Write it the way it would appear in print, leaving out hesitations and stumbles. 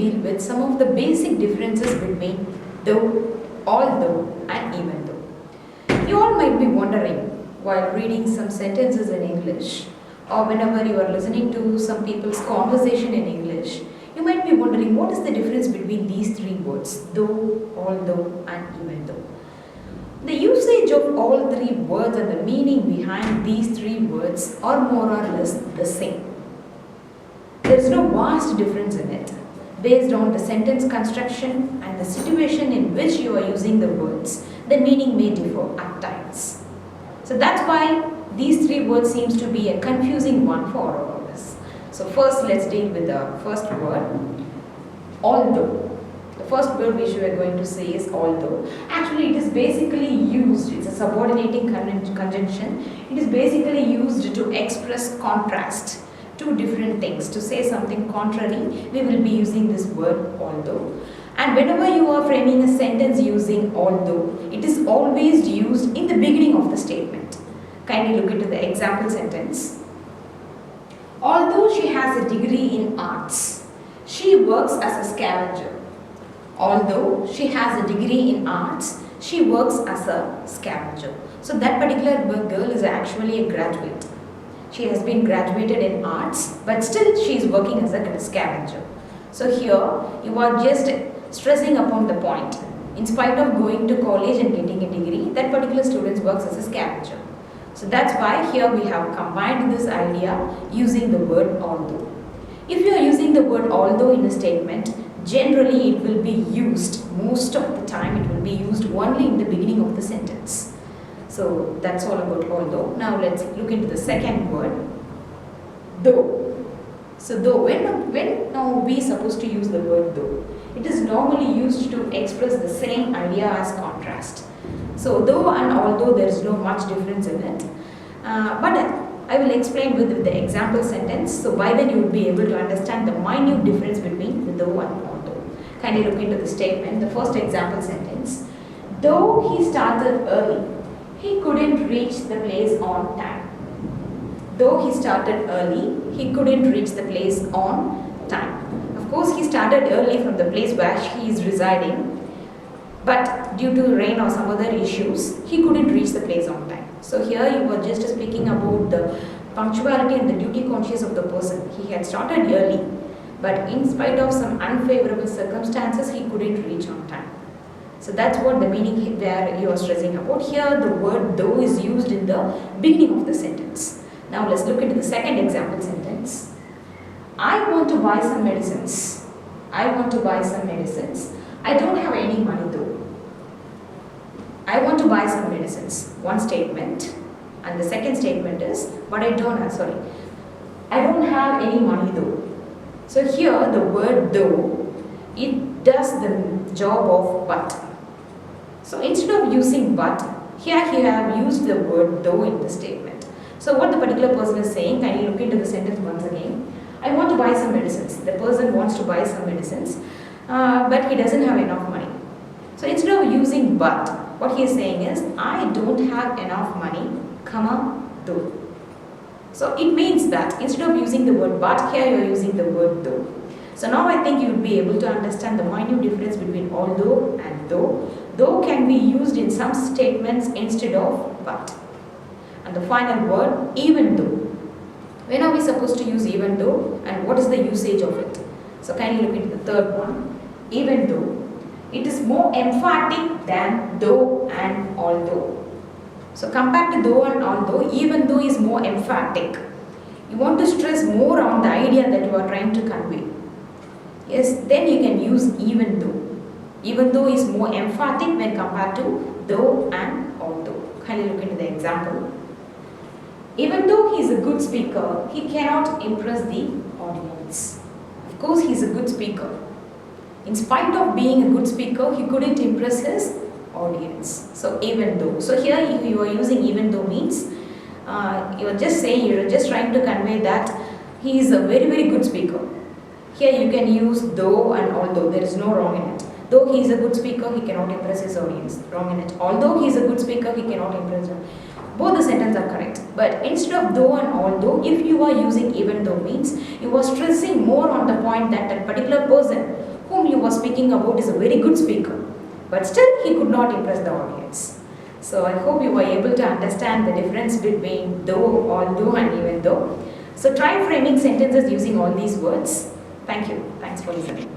deal with some of the basic differences between though, although and even though. You all might be wondering while reading some sentences in English or whenever you are listening to some people's conversation in English, you might be wondering what is the difference between these three words, though, although and even though. The usage of all three words and the meaning behind these three words are more or less the same. There is no vast difference in it. Based on the sentence construction and the situation in which you are using the words, the meaning may differ at times. So that's why these three words seems to be a confusing one for all of us. So first let's deal with the first word, although. The first word which we are going to say is although. Actually it is basically used, it's a subordinating conjunction. It is basically used to express contrast. Two different things. To say something contrary, we will be using this word although. And whenever you are framing a sentence using although, it is always used in the beginning of the statement. Kindly look into the example sentence. Although she has a degree in arts, she works as a scavenger. Although she has a degree in arts, she works as a scavenger. So that particular girl is actually a graduate. She has been graduated in arts, but still she is working as a scavenger. So here you are just stressing upon the point. In spite of going to college and getting a degree, that particular student works as a scavenger. So that's why here we have combined this idea using the word although. If you are using the word although in a statement, generally it will be used, most of the time it will be used only in the beginning of the sentence. So that's all about although. Now let's look into the second word, though. So though, when now we supposed to use the word though? It is normally used to express the same idea as contrast. So though and although there is no much difference in it. But I will explain with the example sentence. So by then you will be able to understand the minute difference between the though and although. Kindly look into the statement, the first example sentence. Though he started early, he couldn't reach the place on time. Though he started early, he couldn't reach the place on time. Of course, he started early from the place where he is residing, but due to rain or some other issues, he couldn't reach the place on time. So here you were just speaking about the punctuality and the duty conscious of the person. He had started early, but in spite of some unfavorable circumstances, he couldn't reach on time. So that's what the meaning where you are stressing about. Here the word though is used in the beginning of the sentence. Now let's look into the second example sentence. I want to buy some medicines. I want to buy some medicines. I don't have any money though. I want to buy some medicines. One statement. And the second statement is, but I don't have any money though. So here the word though, it does the job of but. So instead of using but, here he have used the word though in the statement. So what the particular person is saying, can you look into the sentence once again? I want to buy some medicines. The person wants to buy some medicines, but he doesn't have enough money. So instead of using but, what he is saying is, I don't have enough money, comma, though. So it means that instead of using the word but, here you are using the word though. So now I think you will be able to understand the minute difference between although and though. Though can be used in some statements instead of but. And the final word, even though. When are we supposed to use even though and what is the usage of it? So kindly look into the third one, even though. It is more emphatic than though and although. So compared to though and although, even though is more emphatic. You want to stress more on the idea that you are trying to convey. Yes, then you can use even though. Even though is more emphatic when compared to though and although. Kindly look into the example. Even though he is a good speaker, he cannot impress the audience. Of course, he is a good speaker. In spite of being a good speaker, he couldn't impress his audience. So even though. So here you are using even though means you are just saying, you are just trying to convey that he is a very, very good speaker. Here you can use though and although. There is no wrong in it. Though he is a good speaker, he cannot impress his audience. Wrong in it. Although he is a good speaker, he cannot impress them. Both the sentences are correct. But instead of though and although, if you are using even though means, you are stressing more on the point that that particular person whom you were speaking about is a very good speaker, but still he could not impress the audience. So I hope you were able to understand the difference between though, although and even though. So try framing sentences using all these words. Thank you. Thanks for listening.